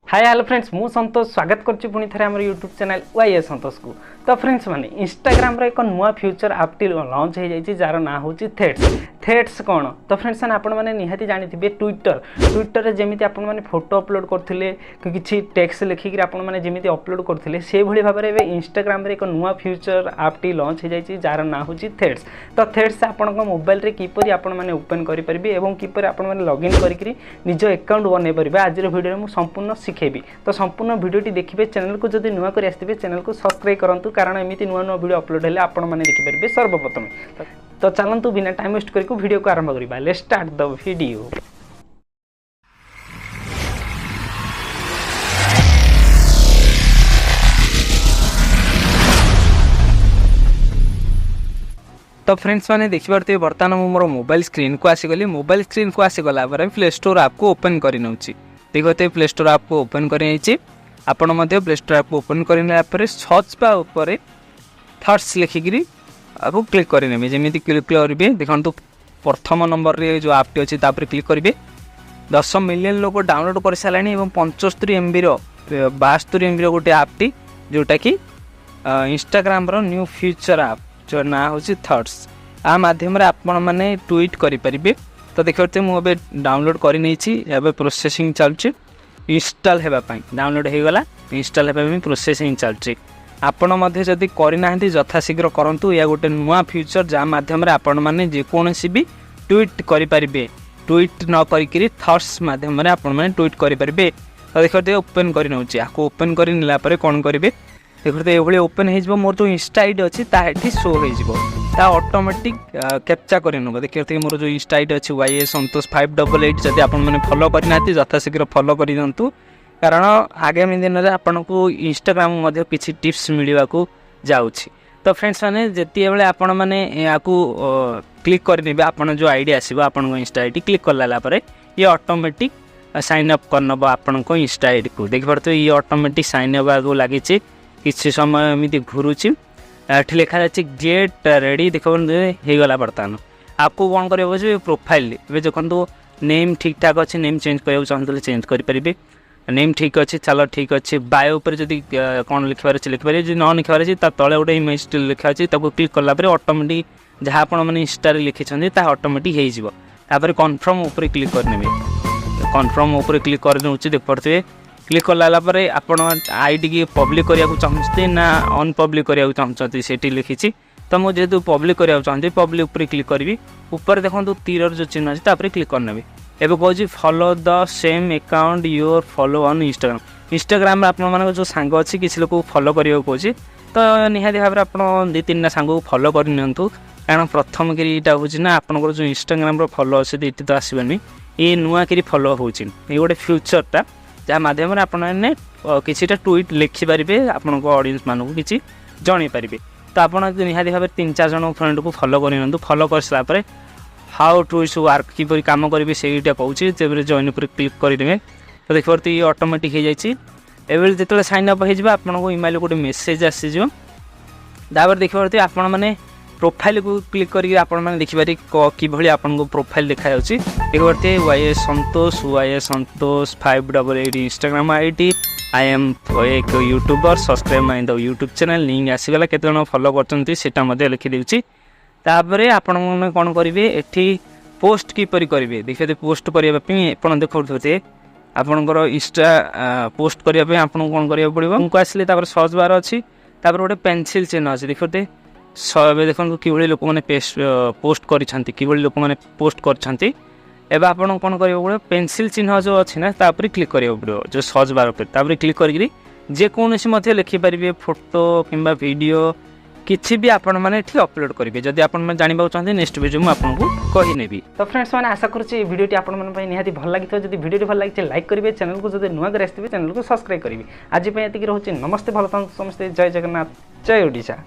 Hi hello friends मु संतोष स्वागत करछि पुनी थरे हमर यूट्यूब चैनल वाई संतोष को। तो फ्रेंड्स माने इंस्टाग्राम रे एक नुआ फ्यूचर आपटी लॉन्च हो जाइछि जार ना होछि थ्रेड्स कोन। तो फ्रेंड्स माने आपण माने निहाती जानिथिबे ट्विटर रे जेमिति आपण माने फोटो अपलोड करथिले किछि टेक्स्ट लिखि कि आपण माने जेमिति अपलोड करथिले से भली भाबरे एबे इंस्टाग्राम रे एक नुआ फ्यूचर आपटी लॉन्च हो जाइछि जार ना होछि थ्रेड्स। तो थ्रेड्स आपण को मोबाइल रे किपरि आपण माने ओपन करि परिबे एवं किपरि आपण माने लॉगिन करिकरी निज अकाउंट बनै परिबे आज रो वीडियो रे मु संपूर्ण शिखेबी। तो संपूर्ण वीडियोटी देखिए चैनल को जदि नुआ कर आसते चैनल को सब्सक्राइब करूँ कारण एमती नुआ नुआ वीडियो अपलोड है आपण मैंने देखिपारे सर्वप्रथम। तो चलतु बिना टाइम वेस्ट करके वीडियो को आरंभ करबा। Let's start the video. तो फ्रेंड्स मैंने देखिए बर्तमान मोर मोबाइल स्क्रीन को आसीगली। मोबाइल स्क्रीन को आसीगला प्ले स्टोर ऐप को ओपन कर नौची। देखते प्ले स्टोर ऐप को ओपन कर आपण मध्य प्ले स्टोर ऐप को ओपन करने सर्च बा ऊपर थट्स लिखिकी आपको क्लिक करेंगे। जमी क्लिक करेंगे देखो प्रथम नंबर रे जो ऐपटी अच्छी क्लिक करेंगे। 10 मिलियन लोग डाउनलोड कर सारे और 75 MB 72 MB गोटे ऐपटी जोटा कि इंस्टाग्राम रो न्यू फ्यूचर ऐप जो ना हूँ थट्स आ माध्यम आपण मैंने ट्वीट करें। तो देखते मुझे डाउनलोड कर प्रोसेसिंग चलुची इंस्टॉल होगापी डाउनलोड हो गला इंस्टॉल होगा प्रोसेसिंग चलुची। आपण मध्य जदि करना यथाशीघ्र करूँ या गोटे नुआ फ्यूचर जहाँ माध्यम आपण मैंने जेकोसी भी ट्वीट करें ट्वीट न करी थट्स माध्यम आपण मैंने ट्वीट करें। तो देखते ओपन कर नौची आपको ओपन कर नेला कौन करेंगे देखते ये ओपन हो मोर जो इंस्टा आईडी अच्छी शो हो ऑटोमेटिक कैप्चा कर नब। देखते मोर जो इंस्टा आईडी अच्छी वाई संतोष 588 जब आप फॉलो करना यथाशीघ्र फॉलो कर दिंतु कारण आगामी दिन में आपन को इंस्टाग्राम किसी टिप्स मिलवा को जाऊँगी। तो फ्रेंड्स मैंने जिते बड़े आपण मैंने या क्लिक करेंगे आपन जो आईडी आसो आपन इंस्टा आईडी क्लिक कर ये ऑटोमेटिक साइन अप करनब आपन को इंस्टा आईडी को। देखिए ये ऑटोमेटिक साइन अप लगी किसी समय एमती घुरुची लिखा जाए गेट रेडी देखो होगला बर्तमान आपको कौन कर प्रोफाइल ए देखो नेम ठीक ठाक अच्छे नेम चेंज करा चाहते चेंज करेंगे नेम ठीक अच्छे चलो ठीक अच्छे बायो उपर जदि कौन लिखार अच्छे लिखिपारे जो न लिखार अच्छे तले गोटे इमेज लिखा अच्छे क्लिक कलापर ऑटोमेटिक जहाँ आप इंस्टा लिखिं ऑटोमेटिक होपर कन्फर्म उपर क्लिक करने कन्फर्म उपर क्लिक कर देखते क्लिक कलापर आपण आईडी की पब्लिक करने को चाहते ना अनपब्लिक करने को चाहते से लिखी। तो मुझे जेहतु पब्लिक करने चाहते पब्लिक उपर क्लिक करी ऊपर देखो तीर जो चिन्ह अच्छे क्लिक करने एवं कहूँ follow the same account your follow on Instagram आप जो सांग अच्छी किसी लोग फॉलो करने को कहे। तो निहाती भाव में आप 2-3 सांग को फॉलो करनी कारण प्रथम करीटा हूँ ना आपंकर जो इंस्टाग्राम फॉलो अच्छे ये तो आसबानी ये नुआ करी फॉलो हो गोटे फ्यूचरटा जहाँ माध्यम आपने किसीटा ट्वीट लिखिपारे आपण ऑडियंस मानक किसी जन पारे। तो आप निहाती भाव 3-4 जन फ्रेंड को फॉलो कर फॉलो कर सारापर हाउ टू इज वर्क किपर कम करेंगे से कहूँ जॉइन पर क्लिक करेंगे। तो देखिए ये ऑटोमेटिक हो जाए जो साइन अप हो इमेल गोटे मेसेज आसीज देखिए आपण मैंने प्रोफाइल को क्लिक करके आपण मैंने देखिपारे कि आपको प्रोफाइल देखा देखते Y Santosh 588 Instagram ID I am एक YouTuber subscribe my the YouTube channel link आसीगला केते जन फॉलो करते लिखिदेवी। तापर आपण कौन करेंगे एठी पोस्ट किपर करेंगे देखिए पोस्ट करने आप देखते आपंकर इंस्टा पोस्ट करने आपको कौन करा पड़ो उनको आसिले सर्च बार अच्छी गोटे पेनसिल चिन्ह अच्छे देखते देखो कि लोक मैंने पोस्ट कर लोक मैंने पोस्ट कर आपन कौन करा पेनसिल चिन्ह जो अच्छी ना तापर क्लिक करा पड़ो जो सर्च बार पर क्लिक करी जेकोसी लिखिपारे फोटो किंबा वीडियो किसी भी आपण मैंने अपलोड करेंगे जदि आप जानवा चाहते नेक्स्ट वीडियो मुझे आपको कहीनेबी। तो फ्रेंड्स मैंने आशा करुँचे वीडियोटी आपको निहाती भल लगी जब वीडियो भल लगी लाइक करेंगे चैनल को जब नुआ कर चैनल को सब्सक्राइब करेंगे। आज ये रोचे नमस्ते भल समस्ते जय जगन्नाथ जय ओडिशा।